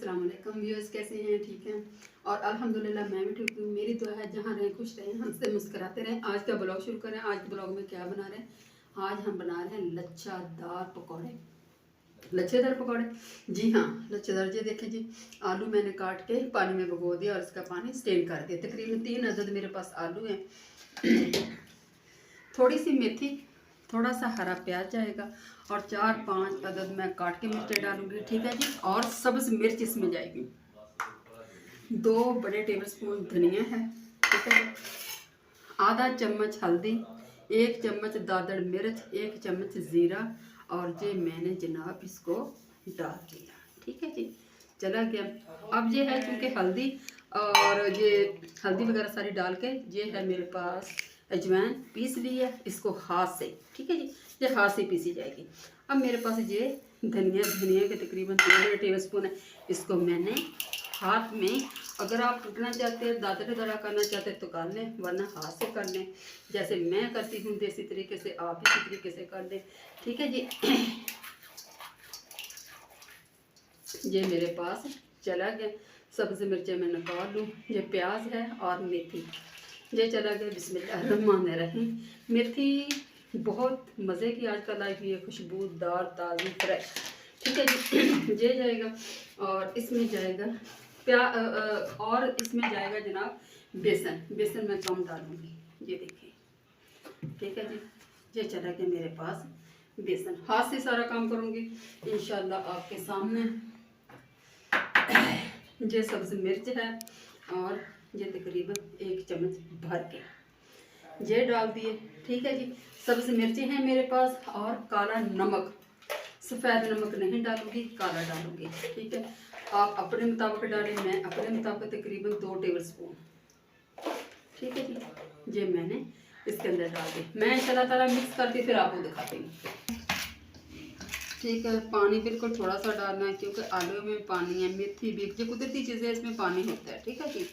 अस्सलाम वालेकुम व्यूअर्स, कैसे हैं? ठीक हैं? और अल्हम्दुलिल्लाह मैं भी ठीक हूँ। मेरी दुआ है जहाँ रहें खुश रहें, हंसते मुस्कुराते रहें। आज का ब्लॉग शुरू करें। आज के ब्लॉग में क्या बना रहे हैं? आज हम बना रहे हैं लच्छेदार पकौड़े। लच्छेदार पकौड़े, जी हाँ, लच्छेदार। जी देखें जी, आलू मैंने काट के पानी में भिगो दिया और इसका पानी स्टेन कर दिया। तकरीबन 3 अदद मेरे पास आलू हैं, थोड़ी सी मेथी, थोड़ा सा हरा प्याज जाएगा और 4-5 अदद मैं काट के मिर्चें डालूंगी। ठीक है जी। और सब्ज़ मिर्च इसमें जाएगी। 2 बड़े टेबलस्पून धनिया है। ठीक है जी। आधा चम्मच हल्दी, 1 चम्मच दादड़ मिर्च, 1 चम्मच ज़ीरा और ये मैंने जनाब इसको डाल दिया। ठीक है जी, चला गया। अब ये है क्योंकि हल्दी और ये हल्दी वगैरह सारी डाल के, ये है मेरे पास अजवाइन पीस ली है, इसको हाथ से, ठीक है जी, ये हाथ से पीसी जाएगी। अब मेरे पास ये धनिया के तकरीबन 2 टेबल स्पून है, इसको मैंने हाथ में, अगर आप कूटना चाहते हैं, दादरे दरा करना चाहते हैं तो कर लें, वरना हाथ से कर लें। जैसे मैं करती हूँ देसी तरीके से, आप इसी तरीके से कर लें। ठीक है जी। ये मेरे पास चला गया। सब्ज़ मिर्चें मैं निकाल लूँ। ये प्याज है और मेथी, ये चला गया। बिस्मिल्लाहिर्रहमानिर्रहीम। मेथी बहुत मज़े की आजकल आई हुई है, खुशबूदार, ताज़ी, फ्रेश। ठीक है जी। ये जाएगा और इसमें जाएगा और इसमें जाएगा जनाब बेसन। बेसन मैं कम डालूँगी, ये देखिए। ठीक है जी, ये चला गया मेरे पास बेसन। हाथ से सारा काम करूँगी इंशाल्लाह आपके सामने। ये सब्ज़ मिर्च है और ये तकरीबन 1 चम्मच भर के ये डाल दिए। ठीक है जी। सब्ज़ मिर्ची हैं मेरे पास और काला नमक, सफ़ेद नमक नहीं डालूंगी, काला डालूंगी। ठीक है, आप अपने मुताबिक डालें, मैं अपने मुताबिक तकरीबन 2 टेबल स्पून। ठीक है जी, ये मैंने इसके अंदर डाल दी। मैं इंशाल्लाह ताला मिक्स करके फिर आपको दिखाती हूँ। ठीक है, पानी बिल्कुल थोड़ा सा डालना है क्योंकि आलू में पानी है, मेथी भी, जो कुदरती चीज़ें इसमें पानी होता है। ठीक है जी।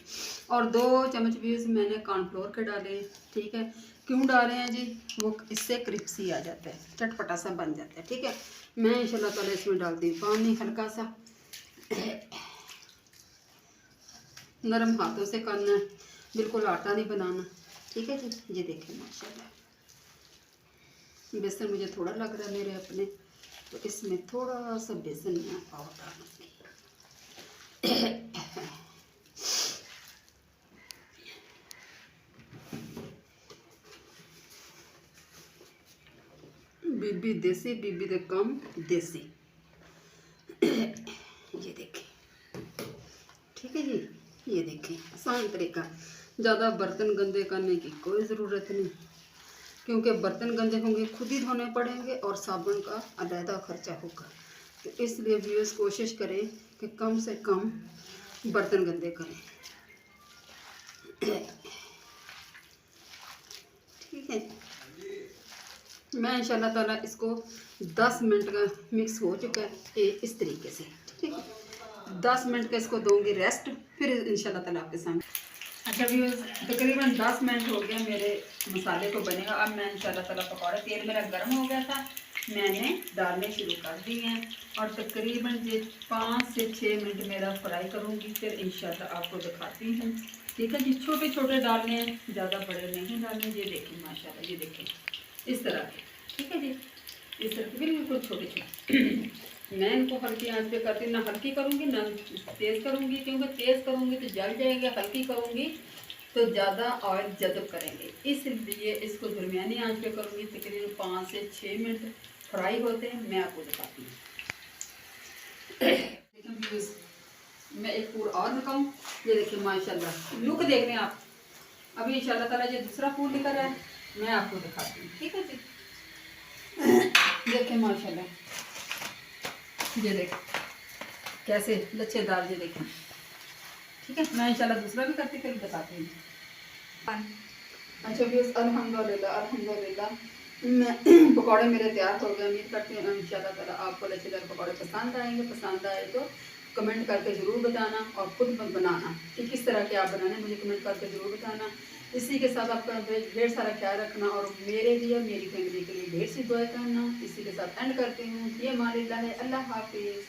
और 2 चम्मच भी मैंने कॉर्नफ्लोर के डाले हैं। ठीक है, क्यों डाले हैं जी? वो इससे क्रिस्पी आ जाता है, चटपटा सा बन जाता है। ठीक है, मैं इंशाल्लाह ताला इसमें डाल दी पानी हल्का सा। नरम हाथों से करना है, बिल्कुल आटा नहीं बनाना। ठीक है जी। ये देखें माशाल्लाह, बेसन मुझे थोड़ा लग रहा है मेरे अपने, तो इसमें थोड़ा सा बेसन मैं और डालूंगी। बीबी देसी, बीबी दे कम देसी। ये देखें। ठीक है जी, ये देखें, आसान तरीका। ज़्यादा बर्तन गंदे करने की कोई ज़रूरत नहीं, क्योंकि बर्तन गंदे होंगे खुद ही धोने पड़ेंगे और साबुन का अलहदा खर्चा होगा। तो इसलिए व्यूअर्स कोशिश करें कि कम से कम बर्तन गंदे करें। ठीक है, मैं इंशाल्लाह ताला इसको 10 मिनट का मिक्स हो चुका है इस तरीके से। ठीक है, 10 मिनट का इसको दूंगी रेस्ट, फिर इंशाल्लाह ताला आपके सामने। अच्छा व्यूअर्स, तकरीबन 10 मिनट हो गया मेरे मसाले को बनेगा। अब मैं इंशाल्लाह ताला पकौड़े, तेल मेरा गर्म हो गया था, मैंने डालने शुरू कर दिए हैं और तकरीबन ये 5 से 6 मिनट मेरा फ्राई करूँगी, फिर इंशाल्लाह आपको दिखाती हूँ। ठीक है जी, छोटे छोटे डालने हैं, ज़्यादा बड़े नहीं डालने। ये देखिए माशाल्लाह, ये देखिए इस तरह के। ठीक है जी, इस तरह के बिल्कुल छोटे छोटे। मैं इनको हल्की आंच पे करती, ना हल्की करूँगी ना तेज़ करूँगी, क्योंकि तेज़ करूँगी तो जल जाएगा, हल्की करूँगी तो ज़्यादा ऑयल जज़ब करेंगे। इसलिए इसको दरमियानी आंच पे करूँगी। तकरीबन 5 से 6 मिनट फ्राई होते हैं, मैं आपको दिखाती हूँ। मैं एक फूल और दिखाऊँ, ये देखिए माशाल्लाह, लुक देख रहे हैं आप। अभी इंशाल्लाह ताला ये दूसरा फूल निकल रहा है, मैं आपको दिखाती हूँ। ठीक है जी, देखें माशाल्लाह, ये देखें कैसे लच्छेदार, ये देखें। ठीक है, मैं इंशाल्लाह दूसरा भी करती फिर बताती हूँ। अच्छा व्यूअर्स, अल्हम्दुलिल्लाह अल्हम्दुलिल्लाह, मैं पकौड़े मेरे तैयार हो गए। उम्मीद करती हूँ इंशाल्लाह ताला आपको लच्छेदार पकौड़े पसंद आएंगे। पसंद आए तो कमेंट करके ज़रूर बताना और ख़ुद बनाना कि किस तरह के आप बनाने, मुझे कमेंट करके ज़रूर बताना। इसी के साथ आपका ढेर सारा ख्याल रखना और मेरे लिए, मेरी फैमिली के लिए ढेर सी दुआ करना। इसी के साथ एंड करती हूँ। ये मालिल्लाह है, अल्लाह हाफिज़।